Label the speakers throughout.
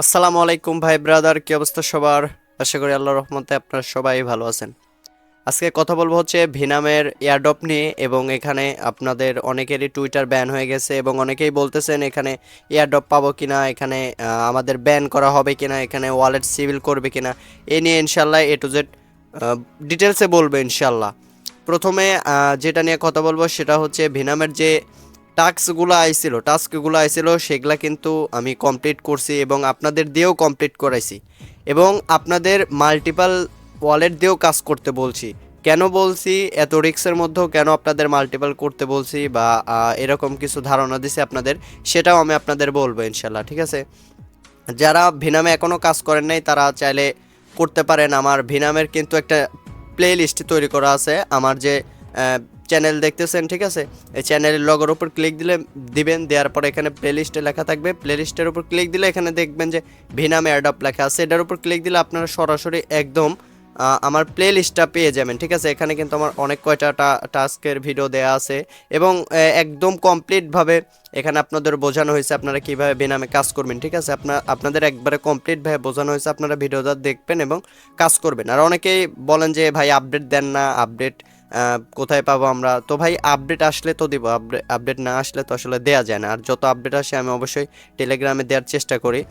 Speaker 1: আসসালামু আলাইকুম ভাই ব্রাদার, কি অবস্থা সবার? আশা করি আল্লাহর রহমতে আপনারা সবাই ভালো আছেন। আজকে কথা বলবো হচ্ছে ভিনামের এয়ারড্রপ নিয়ে, এবং এখানে আপনাদের অনেকেরই টুইটার ব্যান হয়ে গেছে এবং অনেকেই বলতেছেন এখানে এয়ারড্রপ পাবো কিনা, এখানে আমাদের ব্যান করা হবে কিনা, এখানে ওয়ালেট সিভিল করবে কিনা। এ নিয়ে ইনশাল্লাহ এ টু জেড ডিটেলসে বলবো ইনশাল্লাহ। প্রথমে যেটা নিয়ে কথা বলবো সেটা হচ্ছে ভিনামের যে টাস্কগুলো আইছিল সেগুলা কিন্তু আমি কমপ্লিট করছি এবং আপনাদের দিয়েও কমপ্লিট করাইছি, এবং আপনাদের মাল্টিপাল ওয়ালেট দিয়েও কাজ করতে বলছি। কেন বলছি, এত রিস্কের মধ্যেও কেন আপনাদের মাল্টিপাল করতে বলছি বা এরকম কিছু ধারণা দিছি আপনাদের, সেটাও আমি আপনাদের বলবো ইনশাল্লাহ, ঠিক আছে? যারা ভিনামে এখনও কাজ করেন নাই তারা চাইলে করতে পারেন। আমার ভিনামের কিন্তু একটা প্লে লিস্ট তৈরি করা আছে। আমার যে চ্যানেল দেখতেছেন, ঠিক আছে, এই চ্যানেলের লগোর উপর ক্লিক দিবেন, দেওয়ার পরে এখানে প্লে লিস্টে লেখা থাকবে। প্লে লিস্টের উপর ক্লিক দিলে এখানে দেখবেন যে ভিনাম এয়ারড্রপ লেখা আছে। এটার উপর ক্লিক দিলে আপনারা সরাসরি একদম আমার প্লে লিস্টটা পেয়ে যাবেন, ঠিক আছে? এখানে কিন্তু আমার অনেক কয়টা টাস্কের ভিডিও দেওয়া আছে, এবং একদম কমপ্লিটভাবে এখানে আপনাদের বোঝানো হয়েছে আপনারা কীভাবে বেনামে কাজ করবেন, ঠিক আছে? আপনাদের একবারে কমপ্লিটভাবে বোঝানো হয়েছে, আপনারা ভিডিওটা দেখবেন এবং কাজ করবেন। আর অনেকেই বলেন যে ভাই আপডেট দেন না, আপডেট কোথায় পাবো আমরা? তো ভাই আপডেট আসলে তো দিব, আপডেট না আসলে তো আসলে দেওয়া যায় না। আর যত আপডেট আসে আমি অবশ্যই টেলিগ্রামে দেওয়ার চেষ্টা করি।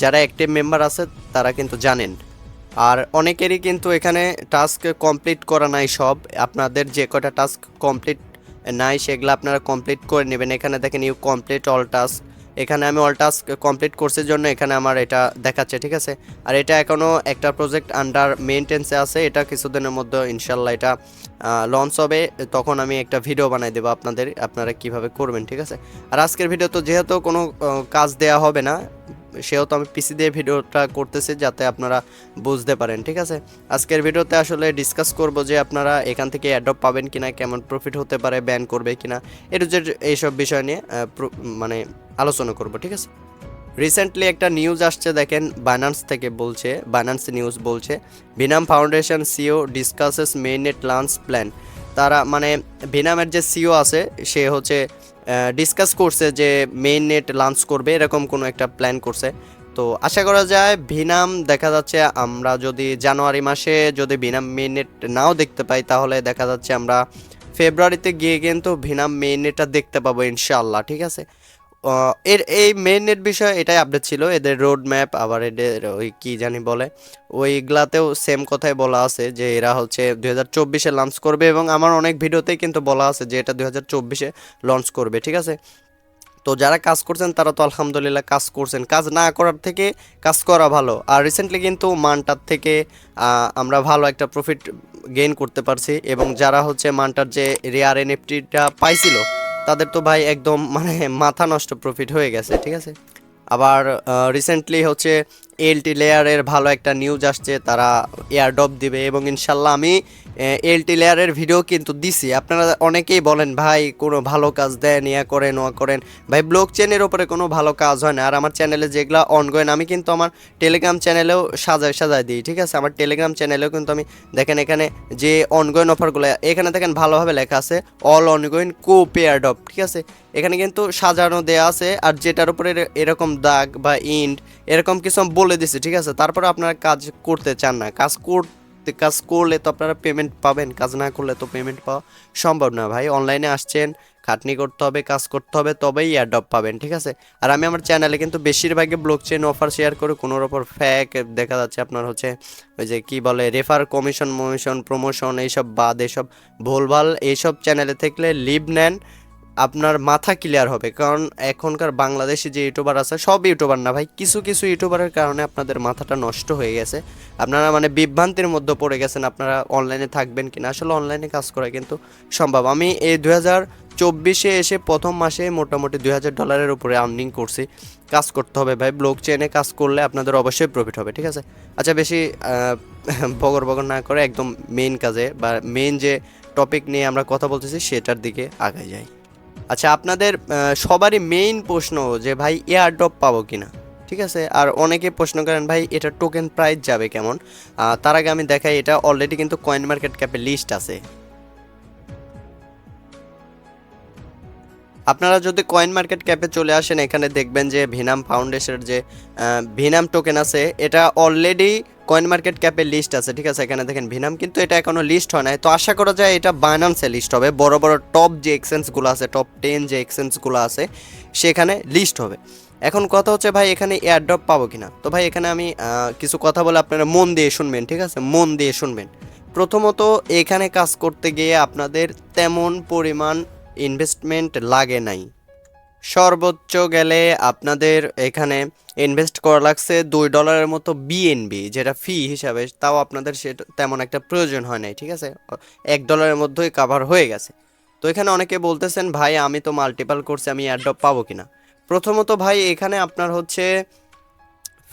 Speaker 1: যারা অ্যাক্টিভ মেম্বার আছে তারা কিন্তু জানেন। আর অনেকেরই কিন্তু এখানে টাস্ক কমপ্লিট করা নাই সব। আপনাদের যে কটা টাস্ক কমপ্লিট নাই সেগুলো আপনারা কমপ্লিট করে নেবেন। এখানে দেখেন ইউ কমপ্লিট অল টাস্ক, এখানে আমি অল টাস্ক কমপ্লিট কোর্সের জন্য এখানে আমার এটা দেখাচ্ছে, ঠিক আছে? আর এটা এখনও একটা প্রজেক্ট আন্ডার মেইনটেন্সে আছে, এটা কিছুদিনের মধ্যে ইনশাল্লাহ এটা লঞ্চ হবে, তখন আমি একটা ভিডিও বানাই দেবো আপনারা কিভাবে করবেন, ঠিক আছে? আর আজকের ভিডিও তো যেহেতু কোনো কাজ দেয়া হবে না, সেহেতু আমি পিসি দিয়ে ভিডিওটা করতেছি যাতে আপনারা বুঝতে পারেন, ঠিক আছে? আজকের ভিডিওতে আসলে ডিসকাস করব যে আপনারা এখান থেকে অ্যাড্রপ পাবেন কিনা, কেমন প্রফিট হতে পারে, ব্যান করবে কিনা, এইসব বিষয় নিয়ে মানে আলোচনা করব, ঠিক আছে? রিসেন্টলি একটা নিউজ আসছে, দেখেন বাইন্যান্স নিউজ বলছে Venom Foundation CEO discusses mainnet launch plan. তারা মানে ভিনামের যে সিও আছে সে হচ্ছে ডিসকাস করছে যে মেইন নেট লঞ্চ করবে, এরকম কোনো একটা প্ল্যান করছে। তো আশা করা যায় ভিনাম, দেখা যাচ্ছে আমরা যদি জানুয়ারি মাসে যদি ভিনাম মেইন নেট নাও দেখতে পাই, তাহলে দেখা যাচ্ছে আমরা ফেব্রুয়ারিতে গিয়ে কিন্তু ভিনাম মেইন নেটটা দেখতে পাবো ইনশাআল্লাহ, ঠিক আছে? এই মেইন নেট বিষয়ে এটাই আপডেট ছিল। এদের রোড ম্যাপ, আবার এদের ওই কি জানি বলে, ওইগুলাতেও সেম কথাই বলা আছে যে এরা হচ্ছে 2024-এ লঞ্চ করবে, এবং আমার অনেক ভিডিওতেই কিন্তু বলা আছে যে এটা 2024-এ লঞ্চ করবে, ঠিক আছে? তো যারা কাজ করছেন তারা তো আলহামদুলিল্লাহ কাজ করছেন, কাজ না করার থেকে কাজ করা ভালো। আর রিসেন্টলি কিন্তু মানটার থেকে আমরা ভালো একটা প্রফিট গেইন করতে পারছি, এবং যারা হচ্ছে মানটার যে রেয়ার এনএফটিটা পাইছিল তাদের তো ভাই একদম মানে মাথা নষ্ট প্রফিট হয়ে গেছে, ঠিক আছে? আবার রিসেন্টলি হচ্ছে এলটি লেয়ারের ভালো একটা নিউজ আসছে, তারা এয়ারড্রপ দিবে, এবং ইনশাল্লাহ আমি এলটি লেয়ারের ভিডিও কিন্তু দিছি। আপনারা অনেকেই বলেন ভাই কোনো ভালো কাজ দেন, ইয়া করেন ওয়া করেন। ভাই ব্লক চেনের ওপরে কোনো ভালো কাজ হয় না। আর আমার চ্যানেলে যেগুলো অনগোয়েন, আমি কিন্তু আমার টেলিগ্রাম চ্যানেলেও সাজায় দিই, ঠিক আছে? আমার টেলিগ্রাম চ্যানেলেও কিন্তু আমি দেখেন এখানে যে অনগোয়েন অফারগুলো এখানে দেখেন ভালোভাবে লেখা আছে অল অনগোয়েন কোপ এয়ারড্রপ, ঠিক আছে? এখানে কিন্তু সাজানো দেয়া আছে, আর যেটার উপরে এরকম দাগ বা ইন্ড এরকম কিছু আমি বলে দিছি, ঠিক আছে? তারপরে আপনারা কাজ করতে চান না, কাজ করলে তো আপনারা পেমেন্ট পাবেন, কাজ না করলে তো পেমেন্ট পাওয়া সম্ভব না ভাই। অনলাইনে আসছেন, খাটনি করতে হবে, কাজ করতে হবে, তবেই এয়ারড্রপ পাবেন, ঠিক আছে? আর আমি আমার চ্যানেলে কিন্তু বেশিরভাগই ব্লক চেইন অফার শেয়ার করে, কোনোর ওপর ফ্যাক দেখা যাচ্ছে আপনার হচ্ছে ওই যে কি বলে রেফার কমিশন প্রমোশন এইসব বাদ, এইসব ভুলভাল এইসব চ্যানেলে থাকলে লিভ নেন, আপনার মাথা ক্লিয়ার হবে। কারণ এখনকার বাংলাদেশি যে ইউটিউবার আছে, সব ইউটিউবার না ভাই, কিছু কিছু ইউটিউবারের কারণে আপনাদের মাথাটা নষ্ট হয়ে গেছে, আপনারা মানে বিভ্রান্তির মধ্যে পড়ে গেছেন আপনারা অনলাইনে থাকবেন কিনা। আসলে অনলাইনে কাজ করা কিন্তু সম্ভব। আমি এই 2024-এ এসে প্রথম মাসে মোটামুটি $2000 উপরে আর্নিং করছি। কাজ করতে হবে ভাই, ব্লক চেইনে কাজ করলে আপনাদের অবশ্যই প্রফিট হবে, ঠিক আছে? আচ্ছা, বেশি বগর বগর না করে একদম মেইন কাজে বা মেইন যে টপিক নিয়ে আমরা কথা বলতেছি সেটার দিকে আগায় যাই। আচ্ছা, আপনাদের সবারই মেইন প্রশ্ন যে ভাই এয়ার ড্রপ পাবো কিনা, ঠিক আছে? আর অনেকে প্রশ্ন করেন ভাই এটা টোকেন প্রাইস যাবে কেমন। তার আগে আমি দেখাই, এটা অলরেডি কিন্তু কয়েন মার্কেট ক্যাপে লিস্ট আছে। আপনারা যদি কয়েন মার্কেট ক্যাপে চলে আসেন, এখানে দেখবেন যে ভিনাম ফাউন্ডেশনের যে ভিনাম টোকেন আছে, এটা অলরেডি কয়েন মার্কেট ক্যাপে লিস্ট আছে, ঠিক আছে। এখানে দেখেন ভিনাম, কিন্তু এটা এখনো লিস্ট হয় নাই। তো আশা করা যায় এটা বাইন্যান্সে লিস্ট হবে, বড় বড় টপ যে এক্সচেঞ্জগুলো আছে, টপ 10 যে এক্সচেঞ্জগুলো আছে সেখানে লিস্ট হবে। এখন কথা হচ্ছে ভাই এখানে এয়ারড্রপ পাবো কিনা। তো ভাই এখানে আমি কিছু কথা বলে আপনারা মন দিয়ে শুনবেন, ঠিক আছে, মন দিয়ে শুনবেন। প্রথমত এখানে কাজ করতে গিয়ে আপনাদের তেমন পরিমাণ ইনভেস্টমেন্ট লাগে নাই। সর্বোচ্চ গেলে আপনাদের এখানে ইনভেস্ট করা লাগছে $2 মতো বিএনবি, যেটা ফি হিসাবে, তাও আপনাদের সেটা তেমন একটা প্রয়োজন হয় নাই, ঠিক আছে। $1 মধ্যেই কাভার হয়ে গেছে। তো এখানে অনেকে বলতেছেন ভাই আমি তো মাল্টিপাল করছি, আমি এয়ারড্রপ পাবো কিনা। প্রথমত ভাই এখানে আপনার হচ্ছে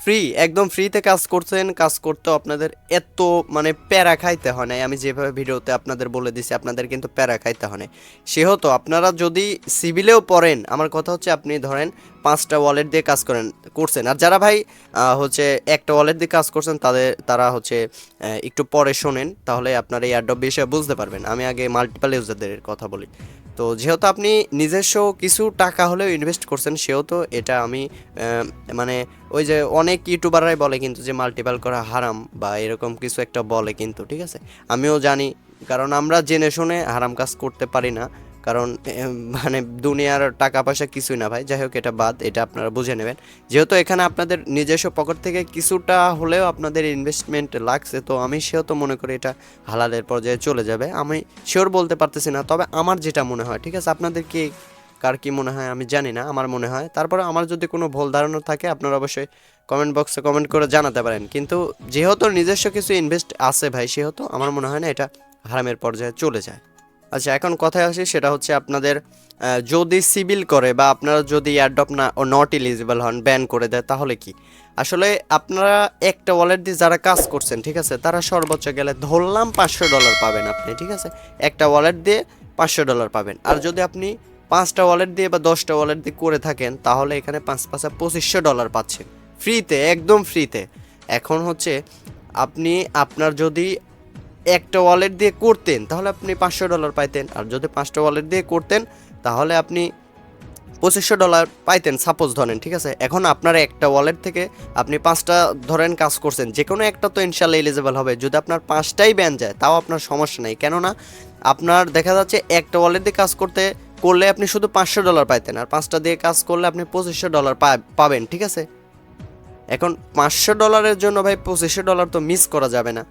Speaker 1: ফ্রি, একদম ফ্রিতে কাজ করছেন, কাজ করতেও আপনাদের এত মানে প্যারা খাইতে হয় নাই। আমি যেভাবে ভিডিওতে আপনাদের বলে দিছি, আপনাদের কিন্তু প্যারা খাইতে হয় নাই। সেহেতু আপনারা যদি সিভিলেও পড়েন, আমার কথা হচ্ছে আপনি ধরেন 5টা ওয়ালেট দিয়ে কাজ করছেন, আর যারা ভাই হচ্ছে একটা ওয়ালেট দিয়ে কাজ করছেন তারা হচ্ছে একটু পরে শোনেন, তাহলে আপনার এই এয়ারড্রপ বিষয়ে বুঝতে পারবেন। আমি আগে মাল্টিপল ইউজারদের কথা বলি। তো যেহেতু আপনি নিজস্ব কিছু টাকা হলেও ইনভেস্ট করছেন, সেহেতু এটা আমি মানে ওই যে অনেক ইউটিউবাররাই বলে কিন্তু যে মাল্টিপল করা হারাম বা এরকম কিছু একটা বলে কিন্তু, ঠিক আছে। আমিও জানি, কারণ আমরা জেনে শুনে হারাম কাজ করতে পারি না, কারণ মানে দুনিয়ার টাকা পয়সা কিছুই না ভাই। যাই হোক, এটা বাদ, এটা আপনারা বুঝে নেবেন। যেহেতু এখানে আপনাদের নিজস্ব পকেট থেকে কিছুটা হলেও আপনাদের ইনভেস্টমেন্ট লাগছে, তো আমি সেহেতু মনে করি এটা হালালের পর্যায়ে চলে যাবে। আমি শিওর বলতে পারতেছি না, তবে আমার যেটা মনে হয়, ঠিক আছে। আপনাদের কি কার কি মনে হয় আমি জানি না, আমার মনে হয়। তারপরে আমার যদি কোনো ভুল ধারণা থাকে আপনারা অবশ্যই কমেন্ট বক্সে কমেন্ট করে জানাতে পারেন, কিন্তু যেহেতু নিজস্ব কিছু ইনভেস্ট আছে ভাই, সেহেতু আমার মনে হয় না এটা হারামের পর্যায়ে চলে যায়। আচ্ছা, এখন কথায় আসি, সেটা হচ্ছে আপনাদের যদি সিভিল করে বা আপনারা যদি এয়ারড্রপ না নট এলিজিবল হন, ব্যান করে দেয়, তাহলে কি। আসলে আপনারা একটা ওয়ালেট দিয়ে যারা কাজ করছেন, ঠিক আছে, তারা সর্বোচ্চ গেলে ধরলাম $500 পাবেন আপনি, ঠিক আছে। একটা ওয়ালেট দিয়ে $500 পাবেন। আর যদি আপনি 5টা ওয়ালেট দিয়ে বা 10টা ওয়ালেট দিয়ে করে থাকেন, তাহলে এখানে 5 $2500 পাচ্ছেন ফ্রিতে, একদম ফ্রিতে। এখন হচ্ছে আপনি আপনার যদি একটা ওয়ালেট দিয়ে করতেন তাহলে আপনি $500 পাইতেন, আর যদি 5টা ওয়ালেট দিয়ে করতেন তাহলে আপনি $2500 পাইতেন, সাপোজ ধরেন, ঠিক আছে। এখন আপনার একটা ওয়ালেট থেকে আপনি 5টা ধরেন কাজ করছেন, যে কোনো একটা তো ইনশাল্লাহ এলিজিবল হবে। যদি আপনার 5টাই ব্যান যায় তাও আপনার সমস্যা নেই, কেননা আপনার দেখা যাচ্ছে একটা ওয়ালেট দিয়ে কাজ করলে আপনি শুধু $500 পাইতেন, আর 5টা দিয়ে কাজ করলে আপনি $2500 পাবেন, ঠিক আছে। এখন $500 জন্য ভাই $2500 তো মিস করা যাবে না,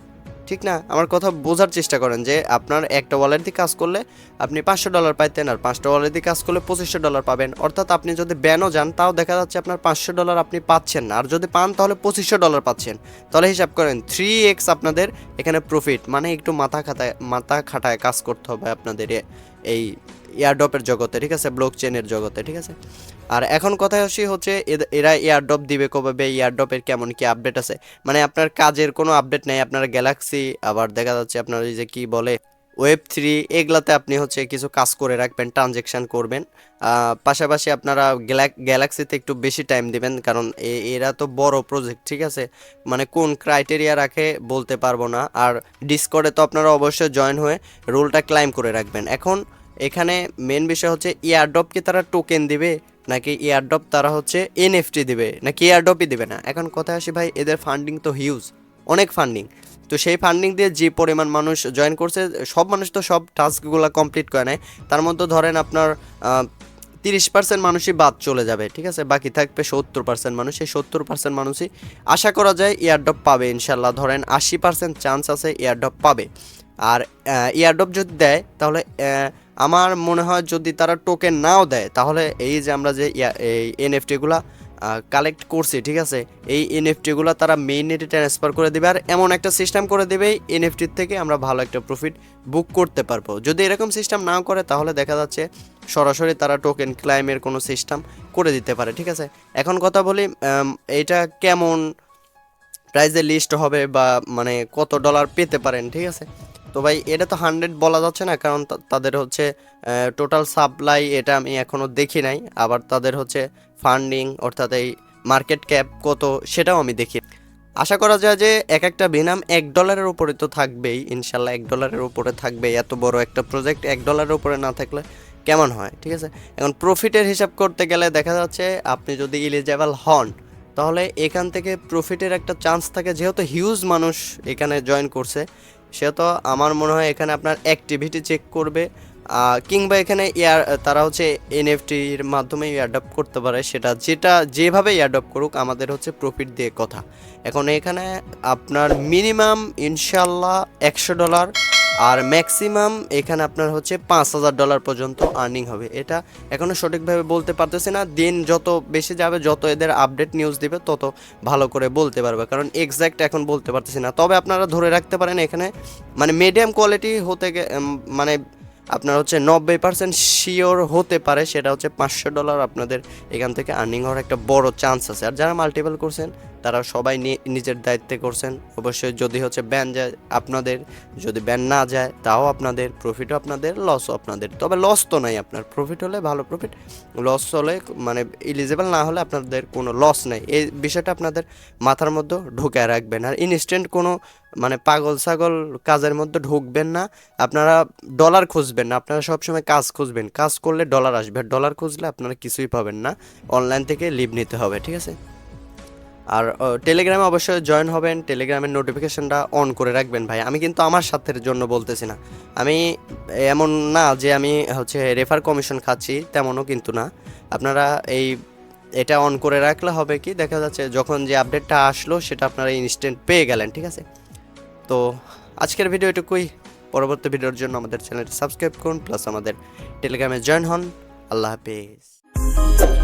Speaker 1: ঠিক না। আমার কথা বোঝার চেষ্টা করেন, যে আপনার একটা ওয়ালেট দিয়ে কাজ করলে আপনি $500 পাইতেন, আর 5টা ওয়ালেট দিয়ে কাজ করলে $2500 পাবেন। অর্থাৎ আপনি যদি ব্যানও যান তাও দেখা যাচ্ছে আপনার $500 আপনি পাচ্ছেন না, আর যদি পান তাহলে $2500 পাচ্ছেন। তাহলে হিসাব করেন 3x আপনাদের এখানে প্রফিট। মানে একটু মাথা খাটায় কাজ করতে হবে আপনাদের এই এয়ারড্রপের জগতে, ঠিক আছে, ব্লক চেনের জগতে, ঠিক আছে। আর এখন কথা আসি হচ্ছে এরা এয়ারড্রপ দিবে কবে, এয়ারড্রপের কেমন কি আপডেট আছে। মানে আপনার কাজের কোনো আপডেট নেই, আপনার গ্যালাক্সি, আবার দেখা যাচ্ছে আপনার এই যে কি বলে Web3, এগুলাতে আপনি হচ্ছে কিছু কাজ করে রাখবেন, ট্রানজেকশন করবেন। পাশাপাশি আপনারা গ্যালাক্সিতে একটু বেশি টাইম দিবেন, কারণ এরা তো বড় প্রজেক্ট, ঠিক আছে। মানে কোন ক্রাইটেরিয়া রাখে বলতে পারবো না। আর ডিসকর্ডে তো আপনারা অবশ্যই জয়েন হয়ে রুলটা ক্লাইম করে রাখবেন। এখন এখানে মেন বিষয় হচ্ছে এয়ারড্রপ কি তারা টোকেন দিবে, নাকি এয়ারড্রপ তারা হচ্ছে এনএফটি দিবে, নাকি এয়ারড্রপই দিবে না। এখন কথা আসি ভাই, এদের ফান্ডিং তো হিউজ, অনেক ফান্ডিং। তো সেই ফান্ডিং দিয়ে যে পরিমাণ মানুষ জয়েন করছে, সব মানুষ তো সব টাস্কগুলো কমপ্লিট করে নেয়। তার মধ্যে ধরেন আপনার 30% মানুষই বাদ চলে যাবে, ঠিক আছে। বাকি থাকবে 70% মানুষ। এই 70% মানুষই আশা করা যায় এয়ারড্রপ পাবে ইনশাল্লাহ। ধরেন 80% চান্স আছে এয়ারড্রপ পাবে। আর এয়ারড্রপ যদি দেয় তাহলে আমার মনে হয় যদি তারা টোকেন নাও দেয়, তাহলে এই যে আমরা যে এই এনএফটিগুলা কালেক্ট করছি, ঠিক আছে, এই এনএফটিগুলো তারা মেইন নেটে ট্রান্সফার করে দেবে, আর এমন একটা সিস্টেম করে দেবে এনএফটির থেকে আমরা ভালো একটা প্রফিট বুক করতে পারবো। যদি এরকম সিস্টেম নাও করে তাহলে দেখা যাচ্ছে সরাসরি তারা টোকেন ক্লাইমের কোনো সিস্টেম করে দিতে পারে, ঠিক আছে। এখন কথা বলি, এটা কেমন প্রাইজে লিস্ট হবে বা মানে কত ডলার পেতে পারেন, ঠিক আছে। তো ভাই এটা তো 100 বলা যাচ্ছে না, কারণ তাদের হচ্ছে টোটাল সাপ্লাই এটা আমি এখনও দেখি নাই। আবার তাদের হচ্ছে ফান্ডিং, অর্থাৎ এই মার্কেট ক্যাপ কত সেটাও আমি দেখি। আশা করা যায় যে এক একটা বিনাম $1 উপরে তো থাকবেই ইনশাল্লাহ, $1 উপরে থাকবে। এত বড় একটা প্রজেক্ট $1 উপরে না থাকলে কেমন হয়, ঠিক আছে। এখন প্রফিটের হিসাব করতে গেলে দেখা যাচ্ছে আপনি যদি এলিজেবল হন তাহলে এখান থেকে প্রফিটের একটা চান্স থাকে, যেহেতু হিউজ মানুষ এখানে জয়েন করছে সেহেতু আমার মনে হয় এখানে আপনার অ্যাক্টিভিটি চেক করবে, কিংবা এখানে তারা হচ্ছে এনএফটির মাধ্যমে অ্যাডপ্ট করতে পারে, সেটা যেভাবে অ্যাডপ্ট করুক আমাদের হচ্ছে প্রফিট দিয়ে কথা। এখন এখানে আপনার মিনিমাম ইনশাল্লাহ $100 আর ম্যাক্সিমাম এখানে আপনার হচ্ছে $5000 পর্যন্ত আর্নিং হবে। এটা এখনও সঠিকভাবে বলতে পারতেছি না, দিন যত বেশি যাবে, যত এদের আপডেট নিউজ দিবে তত ভালো করে বলতে পারবে, কারণ এক্স্যাক্ট এখন বলতে পারতেছি না। তবে আপনারা ধরে রাখতে পারেন এখানে মানে মিডিয়াম কোয়ালিটি হতে মানে আপনার হচ্ছে 90% শিওর হতে পারে সেটা হচ্ছে $500 আপনাদের এখান থেকে আর্নিং হওয়ার একটা বড় চান্স আছে। আর যারা মাল্টিপল করছেন তারা সবাই নিজের দায়িত্বে করছেন। অবশ্যই যদি হচ্ছে ব্যান যায় আপনাদের, যদি ব্যান না যায় তাও আপনাদের, প্রফিটও আপনাদের, লসও আপনাদের। তবে লস তো নাই, আপনার প্রফিট হলে ভালো প্রফিট, লস হলে মানে এলিজেবল না হলে আপনাদের কোনো লস নাই। এই বিষয়টা আপনাদের মাথার মধ্যে ঢুকায় রাখবেন। আর ইনস্ট্যান্ট কোনো মানে পাগল ছাগল কাজের মধ্যে ঢুকবেন না। আপনারা ডলার খুঁজবেন না, আপনারা সবসময় কাজ খুঁজবেন, কাজ করলে ডলার আসবে, ডলার খুঁজলে আপনারা কিছুই পাবেন না, অনলাইন থেকে লিভ নিতে হবে, ঠিক আছে। আর টেলিগ্রামে অবশ্যই জয়েন হবেন, টেলিগ্রামের নোটিফিকেশনটা অন করে রাখবেন ভাই। আমি কিন্তু আমার স্বার্থের জন্য বলতেছি না, আমি এমন না যে আমি হচ্ছে রেফার কমিশন খাচ্ছি, তেমনও কিন্তু না। আপনারা এটা অন করে রাখলে হবে কি, দেখা যাচ্ছে যখন যে আপডেটটা আসলো সেটা আপনারা ইনস্ট্যান্ট পেয়ে গেলেন, ঠিক আছে। তো আজকের ভিডিও এটুকুই, পরবর্তী ভিডিওর জন্য আমাদের চ্যানেলটি সাবস্ক্রাইব করুন, প্লাস আমাদের টেলিগ্রামে জয়েন হন। আল্লাহ হাফেজ।